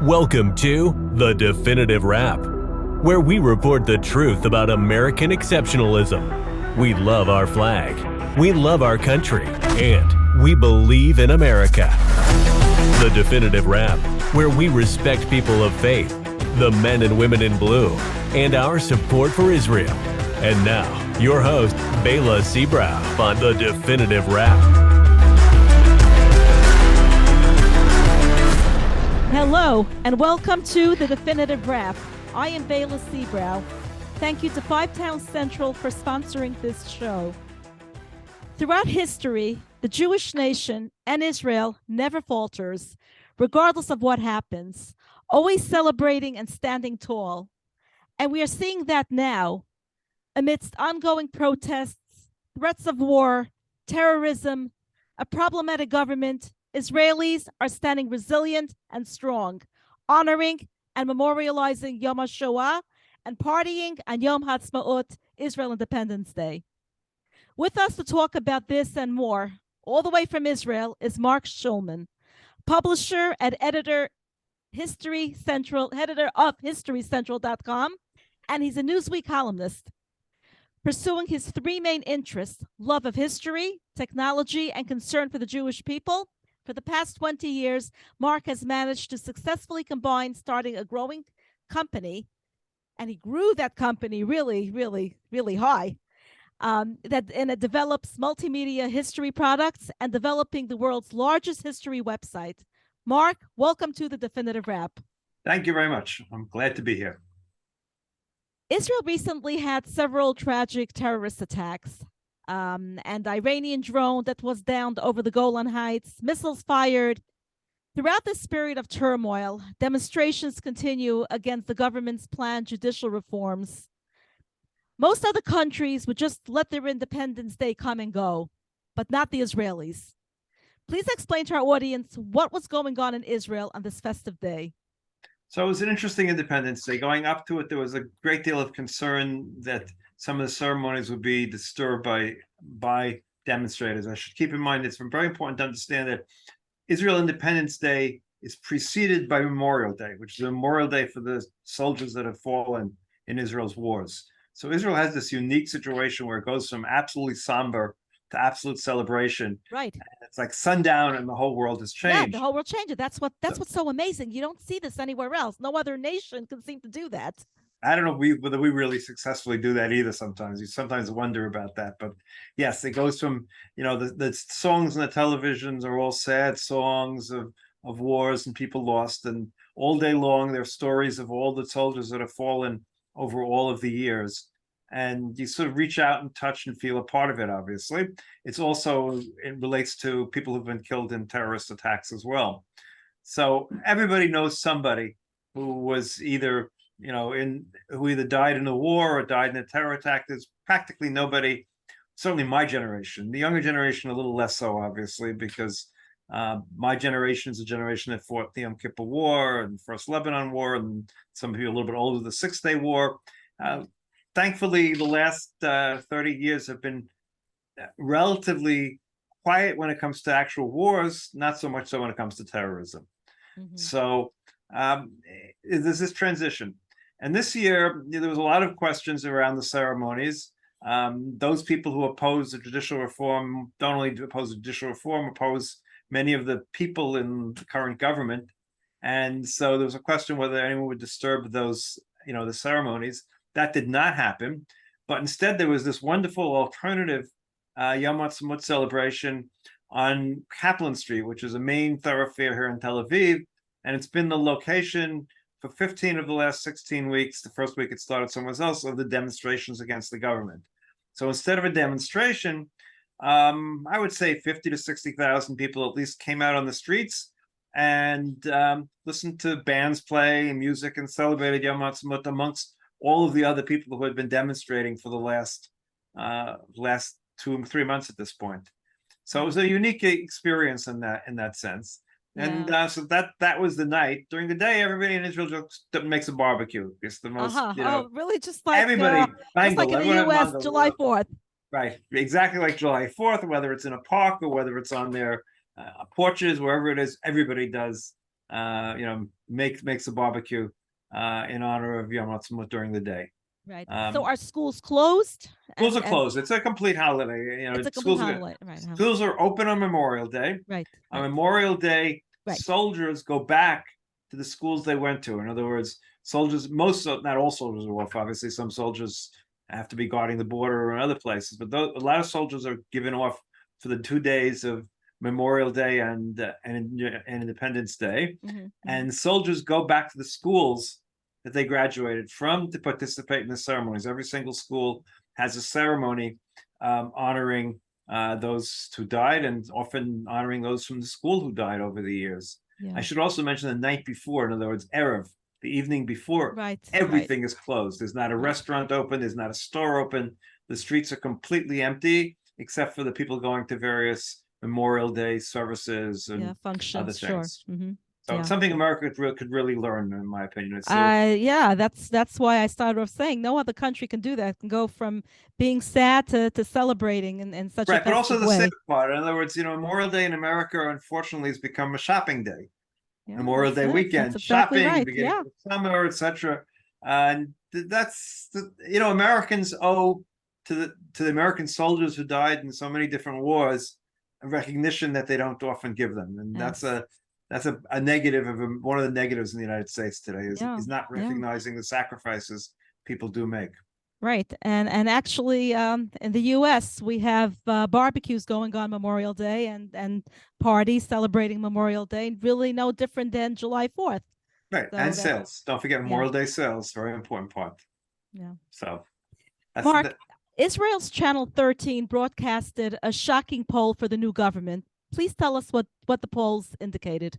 Welcome to The Definitive Wrap, where we report the truth about American exceptionalism. We love our flag, we love our country, and we believe in America. The Definitive Wrap, where we respect people of faith, the men and women in blue, and our support for Israel. And now, your host, Bela Seabrow, on The Definitive Wrap. Hello, and welcome to The Definitive Wrap. I am Bela Seabrow. Thank you to Five Towns Central for sponsoring this show. Throughout history, the Jewish nation and Israel never falters, regardless of what happens, always celebrating and standing tall. And we are seeing that now, amidst ongoing protests, threats of war, terrorism, a problematic government. Israelis are standing resilient and strong, honoring and memorializing Yom HaShoah and partying on Yom HaAtzmaut, Israel Independence Day. With us to talk about this and more, all the way from Israel, is Marc Schulman, publisher and editor of HistoryCentral.com, and he's a Newsweek columnist. Pursuing his three main interests, love of history, technology, and concern for the Jewish people, for the past 20 years, Marc has managed to successfully combine starting a growing company, and he grew that company really high, it develops multimedia history products and developing the world's largest history website. Marc, welcome to The Definitive Wrap. Thank you very much. I'm glad to be here. Israel recently had several tragic terrorist attacks. And Iranian drone that was downed over the Golan Heights, missiles fired. Throughout this period of turmoil, demonstrations continue against the government's planned judicial reforms. Most other countries would just let their Independence Day come and go, but not the Israelis. Please explain to our audience what was going on in Israel on this festive day. So it was an interesting Independence Day. Going up to it, there was a great deal of concern that some of the ceremonies would be disturbed by demonstrators. I should keep in mind it's very important to understand that Israel Independence Day is preceded by Memorial Day, which is a Memorial Day for the soldiers that have fallen in Israel's wars. So Israel has this unique situation where it goes from absolutely somber to absolute celebration. Right. And it's like sundown and the whole world has changed. Yeah, the whole world changed. That's what's so amazing. You don't see this anywhere else. No other nation can seem to do that. I don't know whether we really successfully do that either. Sometimes you sometimes wonder about that, but yes, it goes from, the songs on the televisions are all sad songs of wars and people lost, and all day long there are stories of all the soldiers that have fallen over all of the years, and you sort of reach out and touch and feel a part of it. Obviously, it relates to people who've been killed in terrorist attacks as well. So everybody knows somebody who was either who either died in a war or died in a terror attack. There's practically nobody, certainly my generation. The younger generation, a little less so, obviously, because my generation is a generation that fought the Yom Kippur War and the First Lebanon War, and some people a little bit older, the Six-Day War. Thankfully, the last 30 years have been relatively quiet when it comes to actual wars, not so much so when it comes to terrorism. Mm-hmm. So there's this transition. And this year, there was a lot of questions around the ceremonies. Those people who oppose the judicial reform don't only oppose the judicial reform, oppose many of the people in the current government. And so there was a question whether anyone would disturb those, the ceremonies. That did not happen. But instead, there was this wonderful alternative Yom HaAtzmaut celebration on Kaplan Street, which is a main thoroughfare here in Tel Aviv. And it's been the location for 15 of the last 16 weeks, the first week it started somewhere else, of the demonstrations against the government. So instead of a demonstration, I would say 50 to 60,000 people at least came out on the streets and listened to bands play and music and celebrated Yom HaAtzmaut amongst all of the other people who had been demonstrating for the last 2-3 months at this point. So it was a unique experience in that sense. And so that was the night. During the day, everybody in Israel just makes a barbecue. It's the most, really, just like everybody, just like in the U.S., July 4th. Right, exactly like July 4th, whether it's in a park or whether it's on their porches, wherever it is, everybody does makes a barbecue in honor of Yom Ha'atzmaut during the day. Right. So are schools closed? Schools are closed. It's a complete holiday. It's a complete holiday. Right. Schools are open on Memorial Day. Right. On Memorial Day, Right. soldiers go back to the schools they went to. In other words, soldiers, not all soldiers are off. Obviously, some soldiers have to be guarding the border or in other places, but a lot of soldiers are given off for the 2 days of Memorial Day and Independence Day. And soldiers go back to the schools that they graduated from to participate in the ceremonies. Every single school has a ceremony honoring those who died, and often honoring those from the school who died over the years. I should also mention the night before, in other words, Erev, the evening before, everything is closed. There's not a restaurant open, there's not a store open. The streets are completely empty, except for the people going to various Memorial Day services and functions, other things. Sure. So it's something America could really learn, in my opinion. That's why I started off saying no other country can do that. Can go from being sad to celebrating in such a festive but also the way. civic part. In other words, Memorial Day in America, unfortunately, has become a shopping day. Memorial Day weekend, exactly shopping, right. beginning of summer, etc. And that's Americans owe to the American soldiers who died in so many different wars a recognition that they don't often give them, and that's a negative of one of the negatives in the United States today is not recognizing the sacrifices people do make. Right, and actually, in the U.S. we have barbecues going on Memorial Day and parties celebrating Memorial Day. Really, no different than July 4th. Right, and sales. Don't forget Memorial Day sales, very important part. Yeah. So, Marc, Israel's Channel 13 broadcasted a shocking poll for the new government. Please tell us what the polls indicated.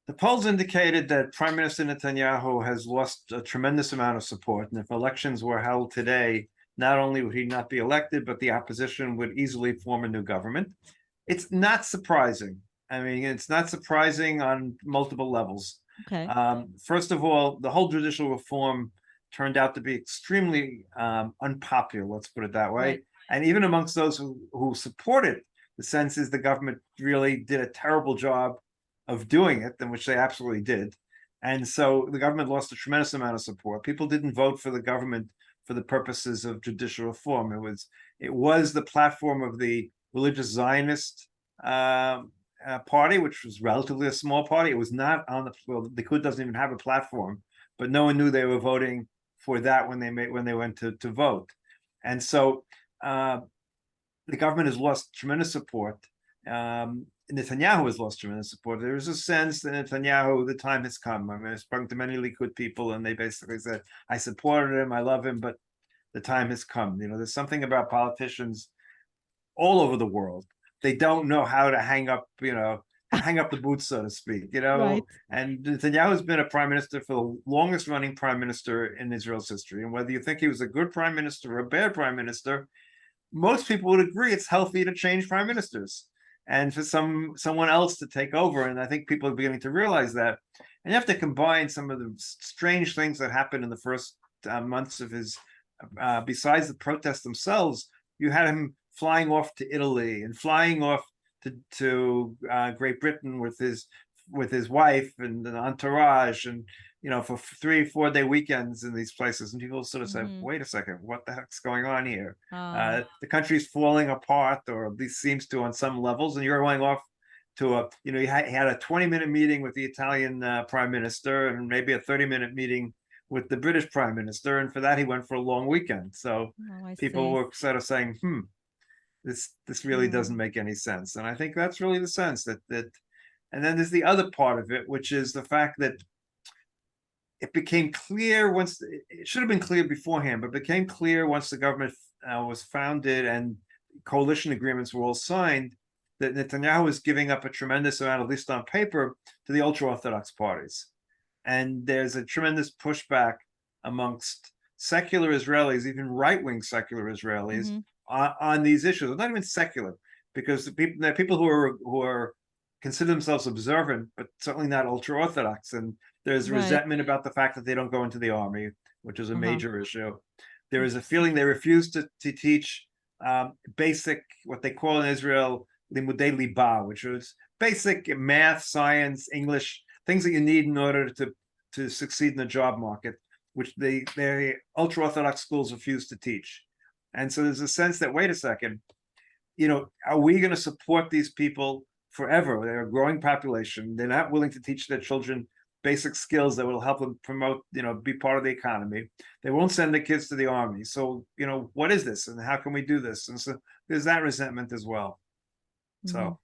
The polls indicated that Prime Minister Netanyahu has lost a tremendous amount of support. And if elections were held today, not only would he not be elected, but the opposition would easily form a new government. It's not surprising. I mean, it's not surprising on multiple levels. Okay. First of all, the whole judicial reform turned out to be extremely unpopular, let's put it that way. Right. And even amongst those who supported, the sense is the government really did a terrible job of doing it, in which they absolutely did. And so the government lost a tremendous amount of support. People didn't vote for the government for the purposes of judicial reform. It was the platform of the religious Zionist party, which was relatively a small party. It was not on the Likud doesn't even have a platform, but no one knew they were voting for that when they went to vote. And so the government has lost tremendous support. Netanyahu has lost tremendous support. There is a sense that Netanyahu, the time has come. I mean, I've spoken to many Likud people, and they basically said, I supported him, I love him, but the time has come. There's something about politicians all over the world. They don't know how to hang up the boots, so to speak, Right. And Netanyahu has been a prime minister for the longest running prime minister in Israel's history. And whether you think he was a good prime minister or a bad prime minister, most people would agree it's healthy to change prime ministers and for someone else to take over. And I think people are beginning to realize that. And you have to combine some of the strange things that happened in the first months of his, besides the protests themselves. You had him flying off to Italy and flying off to Great Britain with his wife and an entourage, and for 3-4 day weekends in these places. And people sort of say, wait a second, what the heck's going on here? The country's falling apart, or at least seems to on some levels, and you're going off to he had a 20-minute meeting with the Italian prime minister and maybe a 30-minute meeting with the British prime minister, and for that he went for a long weekend. So people were sort of saying, this really doesn't make any sense. And I think that's really the sense that and then there's the other part of it, which is the fact that it became clear once, it should have been clear beforehand, but became clear once the government was founded and coalition agreements were all signed, that Netanyahu was giving up a tremendous amount, at least on paper, to the ultra-Orthodox parties. And there's a tremendous pushback amongst secular Israelis, even right-wing secular Israelis, on these issues. Not even secular, because there are people who are consider themselves observant, but certainly not ultra-Orthodox. And there's resentment about the fact that they don't go into the army, which is a major issue. There is a feeling they refuse to teach basic, what they call in Israel, limudei liba, which is basic math, science, English things that you need in order to succeed in the job market, which the ultra-Orthodox schools refuse to teach. And so there's a sense that, wait a second, are we going to support these people forever? They're a growing population. They're not willing to teach their children basic skills that will help them promote, be part of the economy. They won't send their kids to the army. So, what is this and how can we do this? And so there's that resentment as well. So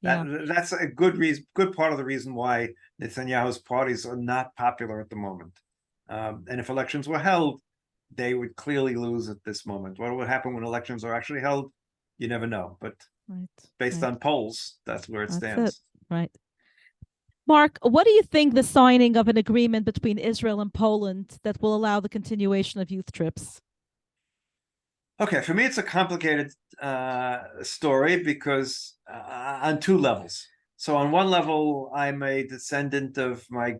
that's a good reason, good part of the reason why Netanyahu's parties are not popular at the moment. And if elections were held, they would clearly lose at this moment. What would happen when elections are actually held? You never know. But based on polls, that's where it stands. Right. Marc, what do you think the signing of an agreement between Israel and Poland that will allow the continuation of youth trips? Okay, for me, it's a complicated story because on two levels. So on one level, I'm a descendant of my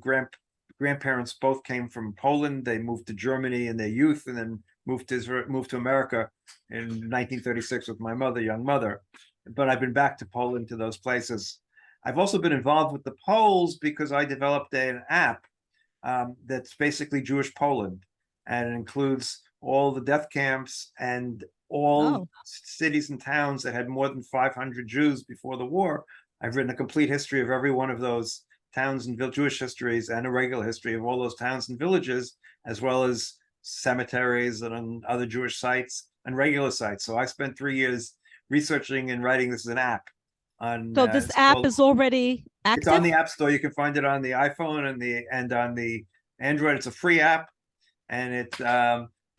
grandparents. Both came from Poland. They moved to Germany in their youth and then moved to America in 1936 with my mother, young mother. But I've been back to Poland, to those places. I've also been involved with the Poles because I developed an app that's basically Jewish Poland, and it includes all the death camps and all cities and towns that had more than 500 Jews before the war. I've written a complete history of every one of those towns and Jewish histories, and a regular history of all those towns and villages, as well as cemeteries and other Jewish sites and regular sites. So I spent 3 years researching and writing this as an app. So this app is already active? It's on the App Store. You can find it on the iPhone and on the Android. It's a free app, and it's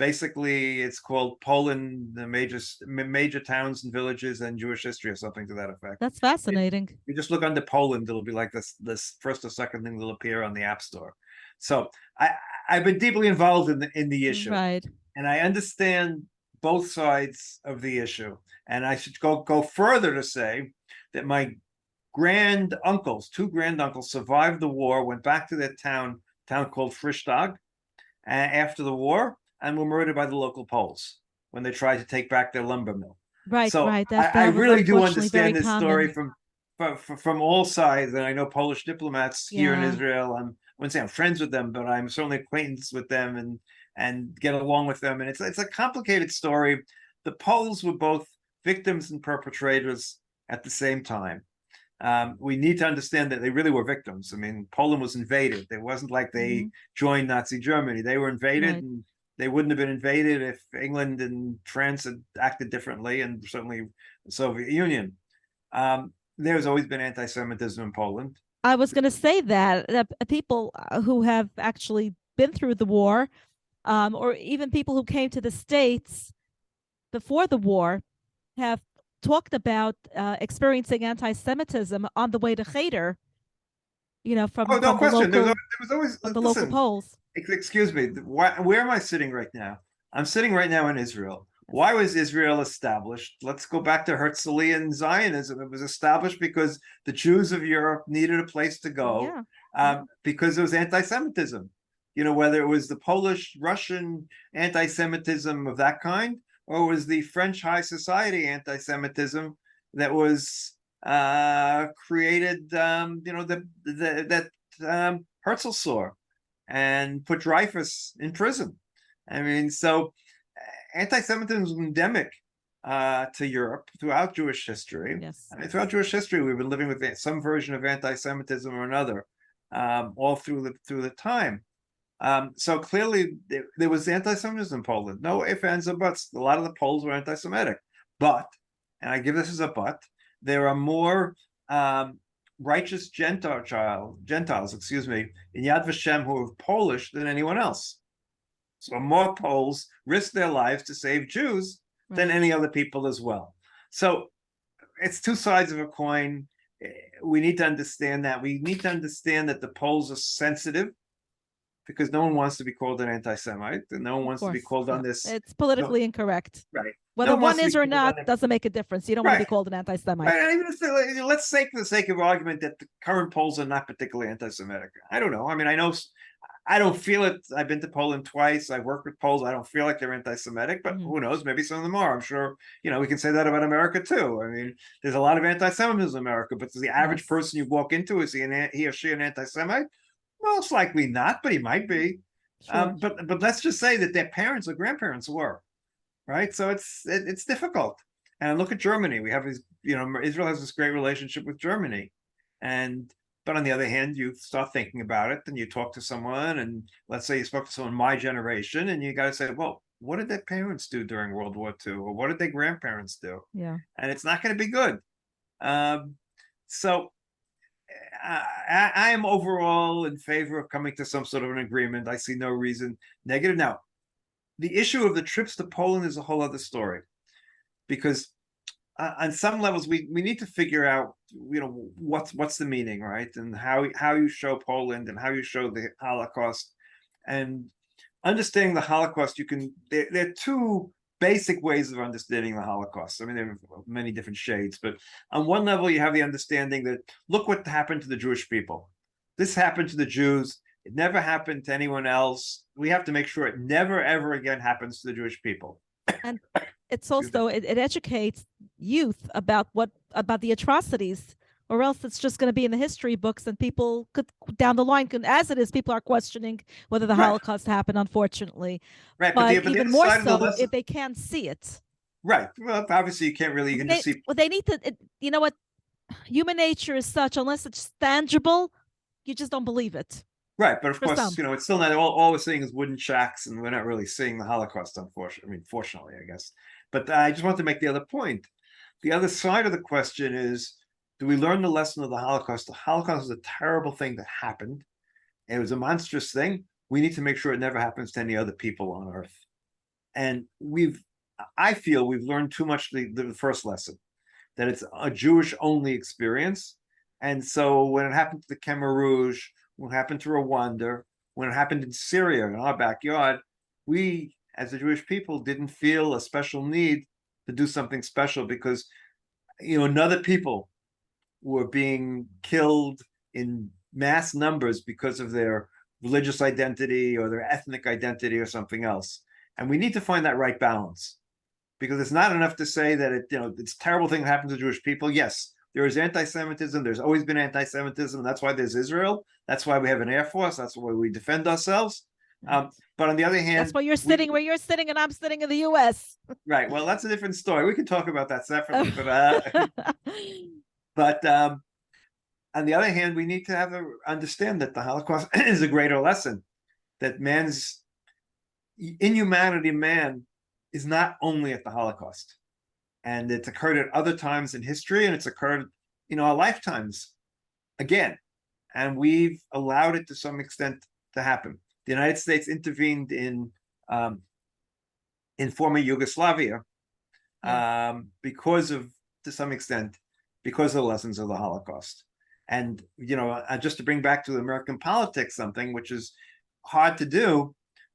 basically it's called Poland, the major towns and villages and Jewish history, or something to that effect. That's fascinating. You just look under Poland, it'll be like this first or second thing that'll appear on the App Store. So I've been deeply involved in the issue, right? And I understand both sides of the issue. And I should go further to say that my two granduncles survived the war, went back to their town called Frischdag after the war, and were murdered by the local Poles when they tried to take back their lumber mill. Right, so right. I really do understand this story from all sides, and I know Polish diplomats here in Israel. I wouldn't say I'm friends with them, but I'm certainly acquaintance with them and get along with them. And it's a complicated story. The Poles were both victims and perpetrators at the same time. We need to understand that they really were victims. I mean, Poland was invaded. It wasn't like they joined Nazi Germany. They were invaded, and they wouldn't have been invaded if England and France had acted differently, and certainly the Soviet Union. There's always been anti-Semitism in Poland. I was going to say that people who have actually been through the war, or even people who came to the States before the war, have talked about experiencing anti-Semitism on the way to Cheder, from no question. There was always the local Poles. Excuse me. Where am I sitting right now? I'm sitting right now in Israel. Why was Israel established? Let's go back to Herzlian Zionism. It was established because the Jews of Europe needed a place to go, because there was anti-Semitism. Whether it was the Polish, Russian anti-Semitism of that kind, or was the French high society anti-Semitism that was created, that Herzl saw and put Dreyfus in prison. I mean, so anti-Semitism was endemic to Europe throughout Jewish history. Yes. I mean, throughout Jewish history, we've been living with some version of anti-Semitism or another, all through the time. So clearly there was anti-Semitism in Poland. No ifs, ands, or buts. A lot of the Poles were anti-Semitic. But, and I give this as a but, there are more righteous Gentiles, in Yad Vashem who are Polish than anyone else. So more Poles risk their lives to save Jews than any other people as well. So it's two sides of a coin. We need to understand that. We need to understand that the Poles are sensitive, because no one wants to be called an anti-Semite, and no one wants to be called on this. It's politically incorrect. Right. Whether one is or not doesn't make a difference. You don't want to be called an anti-Semite. Right. Even let's say, for the sake of argument, that the current Poles are not particularly anti-Semitic. I don't know. I mean, I know I don't feel it. I've been to Poland twice. I work with Poles. I don't feel like they're anti-Semitic, but who knows? Maybe some of them are. I'm sure, we can say that about America too. I mean, there's a lot of anti-Semitism in America, but the average person you walk into, is he or she an anti-Semite? Most likely not, but he might be. Sure. But let's just say that their parents or grandparents were, right? So it's difficult. And look at Germany. We have these, Israel has this great relationship with Germany, but on the other hand, you start thinking about it, and you talk to someone, and let's say you spoke to someone my generation, and you got to say, well, what did their parents do during World War II, or what did their grandparents do? Yeah. And it's not going to be good. So I am overall in favor of coming to some sort of an agreement. I see no reason negative. Now, the issue of the trips to Poland is a whole other story, because on some levels we need to figure out what's the meaning, right, and how you show Poland and how you show the Holocaust. And understanding the Holocaust, there are two basic ways of understanding the Holocaust. I mean, there are many different shades, but on one level you have the understanding that, look what happened to the Jewish people. This happened to the Jews. It never happened to anyone else. We have to make sure it never ever again happens to the Jewish people. And it's also it educates youth about the atrocities, or else it's just going to be in the history books, and people could down the line as it is, people are questioning whether the Holocaust happened, unfortunately. Right, but the even more so if they can't see it. Right. Well, obviously you can't really. You can just see. Well, they need to. You know what? Human nature is such, unless it's tangible, you just don't believe it. Right, but of course, it's still not all we're seeing is wooden shacks, and we're not really seeing the Holocaust, unfortunately. I mean, fortunately, I guess. But I just want to make the other point. The other side of the question is, do we learn the lesson of the Holocaust? The Holocaust is a terrible thing that happened. It was a monstrous thing. We need to make sure it never happens to any other people on Earth. And I feel we've learned too much the first lesson, that it's a Jewish-only experience. And so when it happened to the Khmer Rouge, when it happened to Rwanda, when it happened in Syria, in our backyard, we, as the Jewish people, didn't feel a special need to do something special, because, another people were being killed in mass numbers because of their religious identity or their ethnic identity or something else. And we need to find that right balance, because it's not enough to say that it's a terrible thing that happened to Jewish people. Yes, there is anti-Semitism. There's always been anti-Semitism. That's why there's Israel. That's why we have an Air Force. That's why we defend ourselves. But on the other hand, that's why you're sitting where you're sitting, and I'm sitting in the U.S. Right. Well, that's a different story. We can talk about that separately. But on the other hand, we need to understand that the Holocaust is a greater lesson, that man's inhumanity, man, is not only at the Holocaust. And it's occurred at other times in history, and it's occurred in our lifetimes again. And we've allowed it to some extent to happen. The United States intervened in former Yugoslavia to some extent, because of the lessons of the Holocaust. And, just to bring back to American politics something which is hard to do,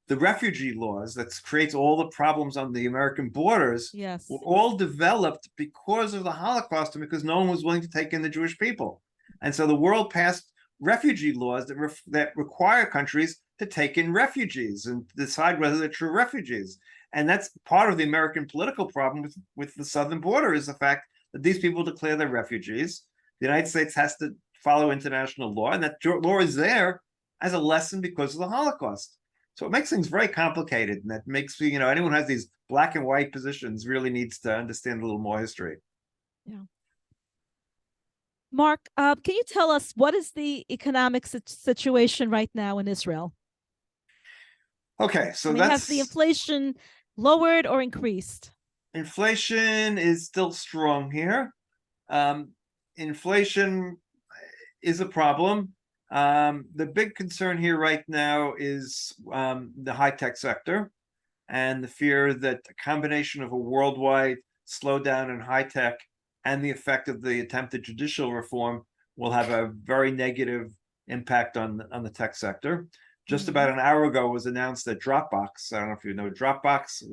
the refugee laws that creates all the problems on the American borders were all developed because of the Holocaust, and because no one was willing to take in the Jewish people. And so the world passed refugee laws that require countries to take in refugees and decide whether they're true refugees. And that's part of the American political problem with the southern border, is the fact that these people declare they're refugees. The United States has to follow international law, and that law is there as a lesson because of the Holocaust. So it makes things very complicated, and that makes anyone who has these black and white positions really needs to understand a little more history. Yeah. Marc, can you tell us what is the economic situation right now in Israel? Okay, so has the inflation lowered or increased? Inflation is still strong here. Inflation is a problem. The big concern here right now is the high-tech sector, and the fear that a combination of a worldwide slowdown in high-tech and the effect of the attempted judicial reform will have a very negative impact on the tech sector. Just about an hour ago, it was announced that Dropbox, I don't know if you know Dropbox,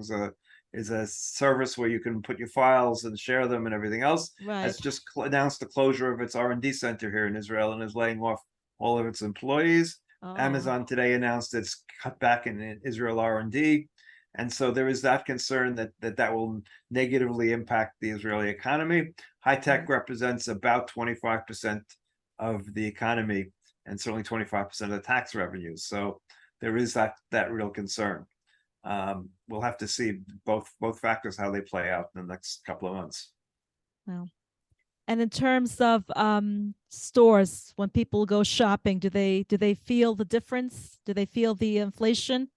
is a service where you can put your files and share them and everything else, has just announced the closure of its R&D center here in Israel and is laying off all of its employees. Amazon today announced it's cut back in Israel R&D. And so there is that concern that will negatively impact the Israeli economy. High tech represents about 25% of the economy and certainly 25% of the tax revenues. So there is that real concern. We'll have to see both factors, how they play out in the next couple of months. Well, and in terms of stores, when people go shopping, do they feel the difference? Do they feel the inflation?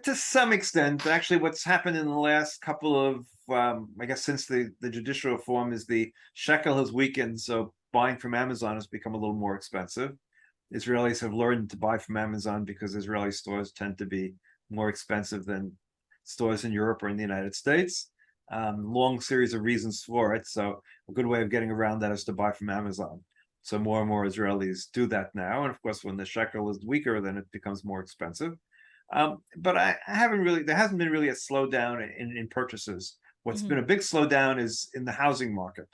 To some extent, actually, what's happened in the last couple of, I guess, since the judicial reform is the shekel has weakened, so buying from Amazon has become a little more expensive. Israelis have learned to buy from Amazon because Israeli stores tend to be more expensive than stores in Europe or in the United States. Long series of reasons for it. So a good way of getting around that is to buy from Amazon. So more and more Israelis do that now. And of course, when the shekel is weaker, then it becomes more expensive. But there hasn't been really a slowdown in purchases. What's been a big slowdown is in the housing market.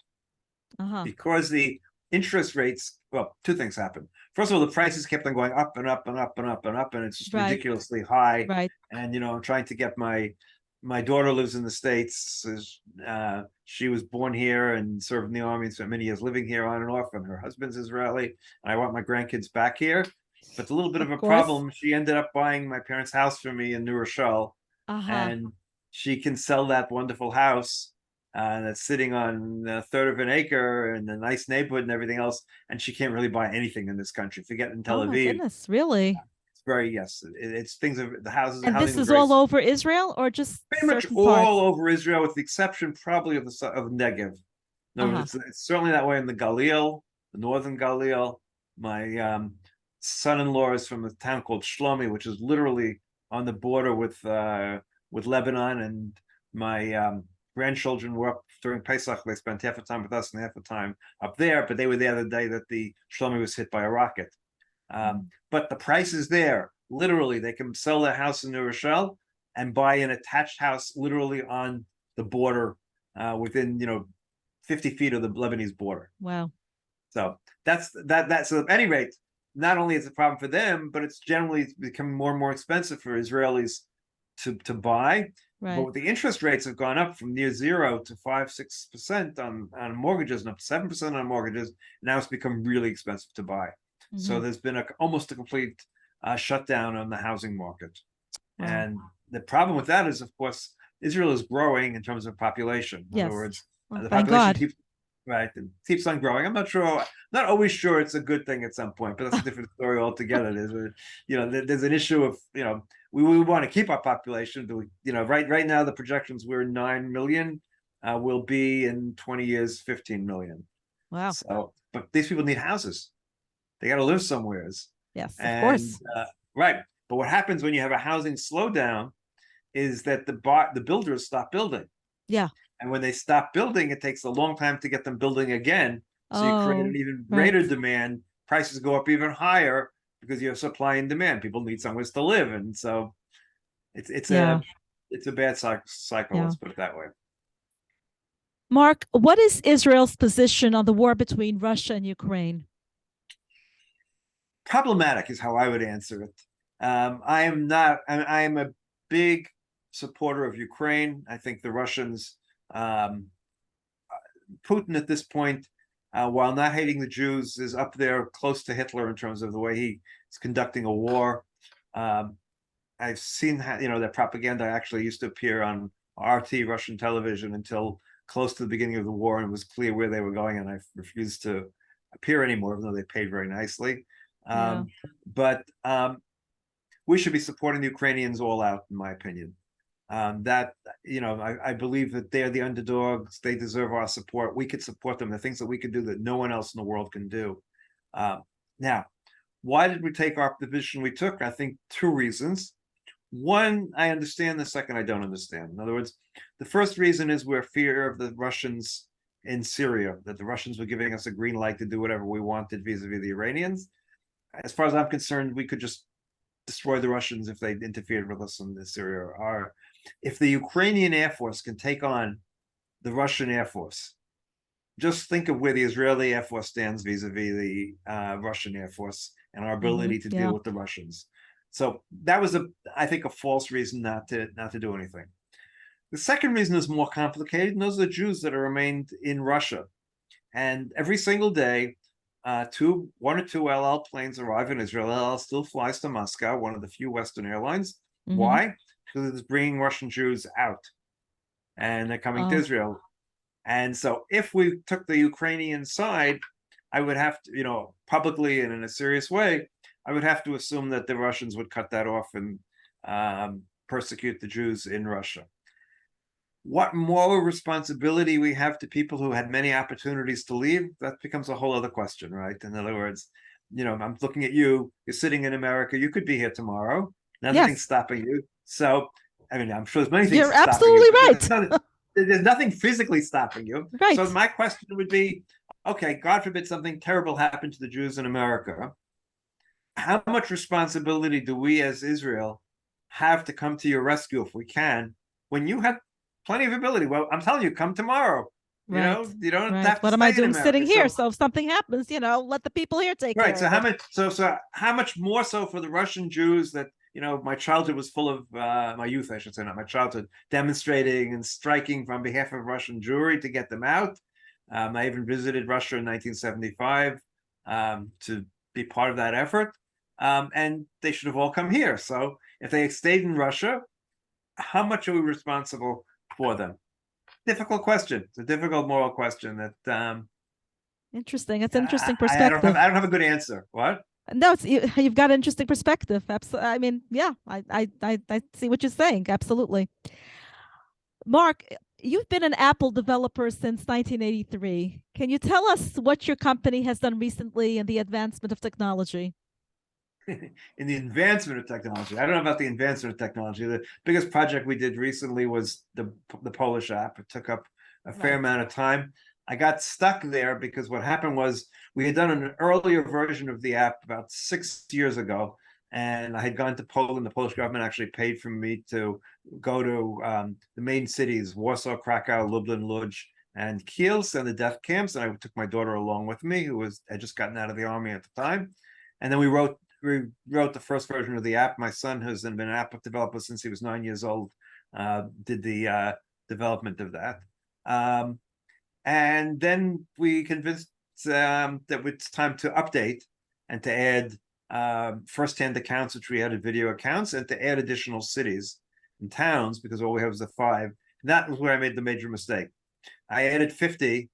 Because the interest rates, well, two things happened. First of all, the prices kept on going up and up and up and up and up, and it's just ridiculously high. Right. And I'm trying to get my daughter lives in the States. She was born here and served in the army and spent many years living here on and off, and her husband's Israeli. And I want my grandkids back here. But a little bit of a problem. She ended up buying my parents' house for me in New Rochelle, and she can sell that wonderful house that's sitting on a third of an acre in a nice neighborhood and everything else. And she can't really buy anything in this country. Forget in Tel Aviv. Oh my goodness, really? It's very it's things of the houses. And this is all over Israel, or just pretty much all over Israel, with the exception probably of Negev. No, it's certainly that way in the Galil, the northern Galil. My son-in-law is from a town called Shlomi, which is literally on the border with Lebanon, and my grandchildren were up during Pesach. They spent half the time with us and half the time up there, but they were there the day that the Shlomi was hit by a rocket. But the price is there. Literally, they can sell their house in New Rochelle and buy an attached house literally on the border within 50 feet of the Lebanese border. Wow. So that's that. So at any rate, not only is it a problem for them, but it's generally becoming more and more expensive for Israelis to buy. Right. But the interest rates have gone up from near 0 to 5-6% on mortgages and up to 7% on mortgages. Now it's become really expensive to buy. So there's been almost a complete shutdown on the housing market. Wow. And the problem with that is, of course, Israel is growing in terms of population. In other words, the population keeps on growing. I'm not always sure it's a good thing at some point, but that's a different story altogether. There's an issue of, we want to keep our population. Right now the projections, we're 9 million. Will be in 20 years 15 million. Wow. So, but these people need houses. They got to live somewhere. Yes, of course. Right. But what happens when you have a housing slowdown is that the builders stop building. Yeah. And when they stop building, it takes a long time to get them building again. So you create an even greater demand. Prices go up even higher because you have supply and demand. People need somewhere to live, and so it's a bad cycle. Let's put it that way. Marc, what is Israel's position on the war between Russia and Ukraine? Problematic is how I would answer it. I am a big supporter of Ukraine. I think the Russians, Putin at this point, while not hating the Jews, is up there close to Hitler in terms of the way he is conducting a war. I've seen that propaganda actually used to appear on RT Russian television until close to the beginning of the war, and it was clear where they were going, and I refused to appear anymore, even though they paid very nicely. But we should be supporting the Ukrainians all out, in my opinion. I believe that they're the underdogs. They deserve our support. We could support them. The things that we could do that no one else in the world can do. Now, why did we take the position we took? I think two reasons. One, I understand. The second, I don't understand. In other words, the first reason is we're fear of the Russians in Syria, that the Russians were giving us a green light to do whatever we wanted vis-a-vis the Iranians. As far as I'm concerned, we could just destroy the Russians if they interfered with us in Syria. Or if the Ukrainian Air Force can take on the Russian Air Force, just think of where the Israeli Air Force stands vis-a-vis the Russian Air Force. and our ability to deal with the Russians. So that was I think a false reason not to do anything. The second reason is more complicated, and those are the Jews that have remained in Russia. And every single day, one or two El Al planes arrive in Israel. El Al still flies to Moscow, one of the few Western airlines. Why? Because it's bringing Russian Jews out, and they're coming to Israel. And so if we took the Ukrainian side, I would have to, publicly and in a serious way, I would have to assume that the Russians would cut that off and persecute the Jews in Russia. What moral responsibility we have to people who had many opportunities to leave, that becomes a whole other question, right? In other words, I'm looking at you, you're sitting in America, you could be here tomorrow, nothing's stopping you. So, I'm sure there's many things You're stopping absolutely you. right. There's nothing physically stopping you. Right. So my question would be, okay, God forbid something terrible happened to the Jews in America. How much responsibility do we as Israel have to come to your rescue if we can, when you have plenty of ability? Well, I'm telling you, come tomorrow. Right. You don't have to What am I doing sitting here? So if something happens, let the people here take care of it. So how much more so for the Russian Jews that, my childhood was full of, my youth, I should say, not my childhood, demonstrating and striking on behalf of Russian Jewry to get them out. I even visited Russia in 1975 to be part of that effort. And they should have all come here. So if they had stayed in Russia, how much are we responsible for them? Difficult question. It's a difficult moral question that interesting. It's an interesting perspective. I don't have a good answer. What? No, you've got an interesting perspective. Absolutely. I see what you're saying. Absolutely. Marc, you've been an Apple developer since 1983. Can you tell us what your company has done recently in the advancement of technology? In the advancement of technology, I don't know about the advancement of technology. The biggest project we did recently was the Polish app. It took up a fair amount of time. I got stuck there because what happened was we had done an earlier version of the app about 6 years ago, and I had gone to Poland. The Polish government actually paid for me to go to the main cities, Warsaw, Krakow, Lublin, Lodz, and Kielce, and the death camps. And I took my daughter along with me, who had just gotten out of the army at the time. And then we wrote the first version of the app. My son, who's been an app developer since he was 9 years old, did the development of that. And then we convinced that it's time to update and to add first-hand accounts, which we added video accounts, and to add additional cities and towns, because all we have is the 5. And that was where I made the major mistake. I added 50,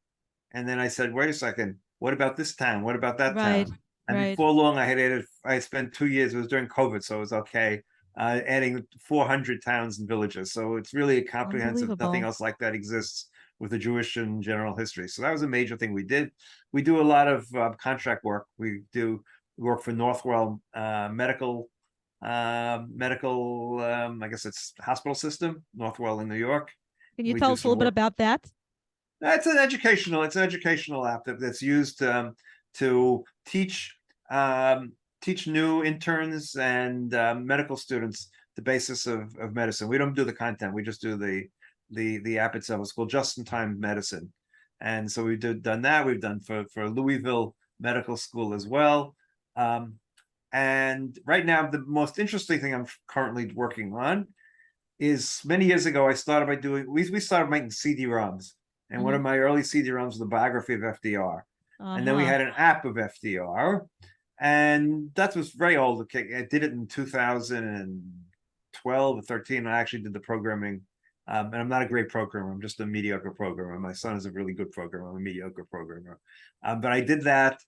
and then I said, wait a second, what about this town? What about that town? And before long, I had spent 2 years, it was during COVID, so it was okay, adding 400 towns and villages. So it's really comprehensive. Nothing else like that exists with the Jewish and general history. So that was a major thing we did. We do a lot of contract work. We work for Northwell medical, I guess it's hospital system, Northwell in New York. Can you tell us a little bit about that? It's an educational app that's used to teach new interns and medical students the basis of medicine. We don't do the content. We just do the app itself. It's called Just-in-Time Medicine. And so we've done that. We've done for Louisville Medical School as well. And right now, the most interesting thing I'm currently working on is, many years ago, we started making CD-ROMs. And one of my early CD-ROMs was the biography of FDR. And then we had an app of FDR. And that was very old. Okay, I did it in 2012 or 13. I actually did the programming. And I'm not a great programmer. I'm just a mediocre programmer. My son is a really good programmer. I'm a mediocre programmer. But I did that.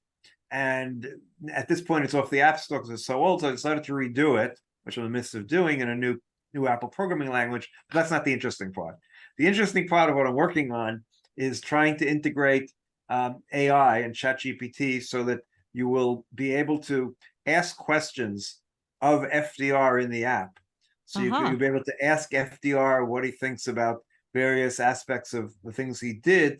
And at this point, it's off the App Store because it's so old. So I decided to redo it, which I'm in the midst of doing, in a new Apple programming language. But that's not the interesting part. The interesting part of what I'm working on is trying to integrate AI and ChatGPT so that you will be able to ask questions of FDR in the app. So you'll be able to ask FDR what he thinks about various aspects of the things he did.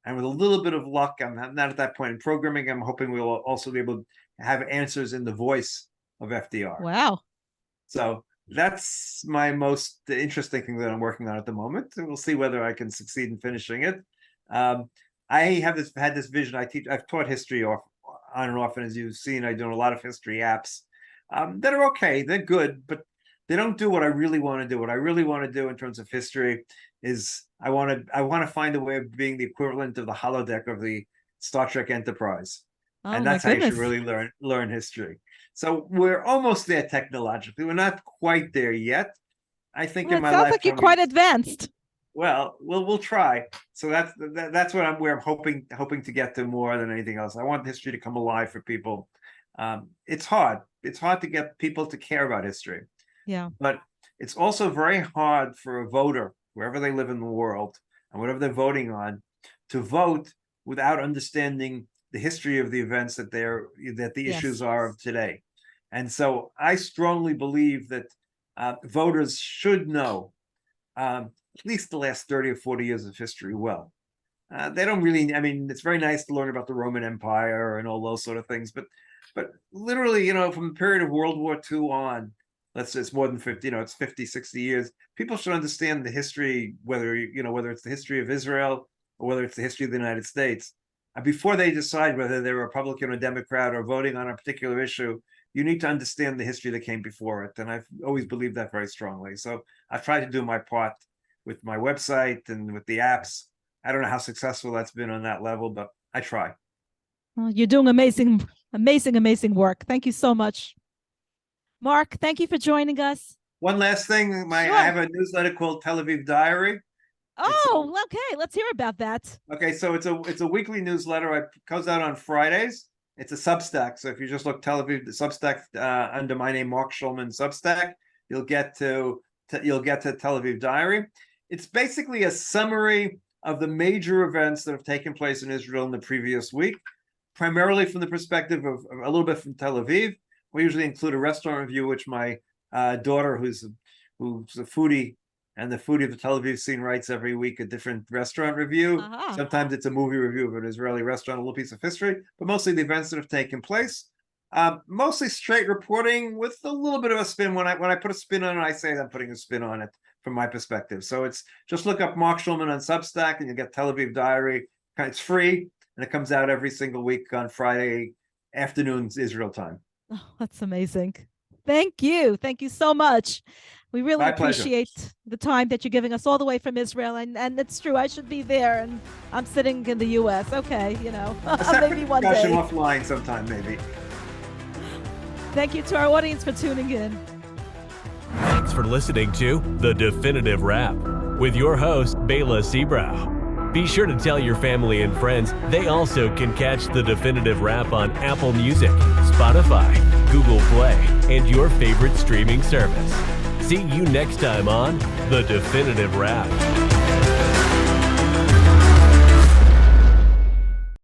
And with a little bit of luck, I'm not at that point in programming, I'm hoping we'll also be able to have answers in the voice of FDR. Wow. So that's my most interesting thing that I'm working on at the moment. And we'll see whether I can succeed in finishing it. I had this vision. I've taught history on and off, and as you've seen, I do a lot of history apps that are okay. They're good, but they don't do what I really want to do. What I really want to do in terms of history is I want to find a way of being the equivalent of the holodeck of the Star Trek Enterprise. Oh, And my that's how you should goodness. really learn history. So we're almost there technologically. We're not quite there yet. I think Well, in it my sounds like you're lifetime, quite advanced. well, we'll try. So that's what where I'm hoping to get to more than anything else. I want history to come alive for people. It's hard. It's hard to get people to care about history. Yeah. But it's also very hard for a voter, wherever they live in the world, and whatever they're voting on, to vote without understanding the history of the events that the issues are of today. And so I strongly believe that voters should know at least the last 30 or 40 years of history well. They don't really, I mean, it's very nice to learn about the Roman Empire and all those sort of things, but literally, from the period of World War II on, let's say it's more than 50, it's 50, 60 years, people should understand the history, whether it's the history of Israel or whether it's the history of the United States. Before they decide whether they're Republican or Democrat or voting on a particular issue, you need to understand the history that came before it. And I've always believed that very strongly. So I've tried to do my part with my website and with the apps. I don't know how successful that's been on that level, but I try. Well, you're doing amazing work. Thank you so much. Marc, thank you for joining us. One last thing, Sure. I have a newsletter called Tel Aviv Diary. Oh, okay. Let's hear about that. Okay, so it's a weekly newsletter. It goes out on Fridays. It's a Substack. So if you just look Tel Aviv the Substack under my name, Marc Schulman Substack, you'll get to Tel Aviv Diary. It's basically a summary of the major events that have taken place in Israel in the previous week, primarily from the perspective of a little bit from Tel Aviv. We usually include a restaurant review, which my daughter, who's a foodie and the foodie of the Tel Aviv scene, writes every week a different restaurant review. Sometimes it's a movie review of an Israeli restaurant, a little piece of history, but mostly the events that have taken place. Mostly straight reporting with a little bit of a spin. When I put a spin on it, I say I'm putting a spin on it from my perspective. So it's just look up Marc Schulman on Substack and you get Tel Aviv Diary. It's free and it comes out every single week on Friday afternoons Israel time. Oh, that's amazing. Thank you. Thank you so much. We really appreciate the time that you're giving us all the way from Israel. And it's true, I should be there and I'm sitting in the US. Okay, maybe one day. Offline sometime, maybe. Thank you to our audience for tuning in. Thanks for listening to The Definitive Wrap with your host, Bela Seabrow. Be sure to tell your family and friends they also can catch The Definitive Wrap on Apple Music, Spotify, Google Play, and your favorite streaming service. See you next time on The Definitive Wrap.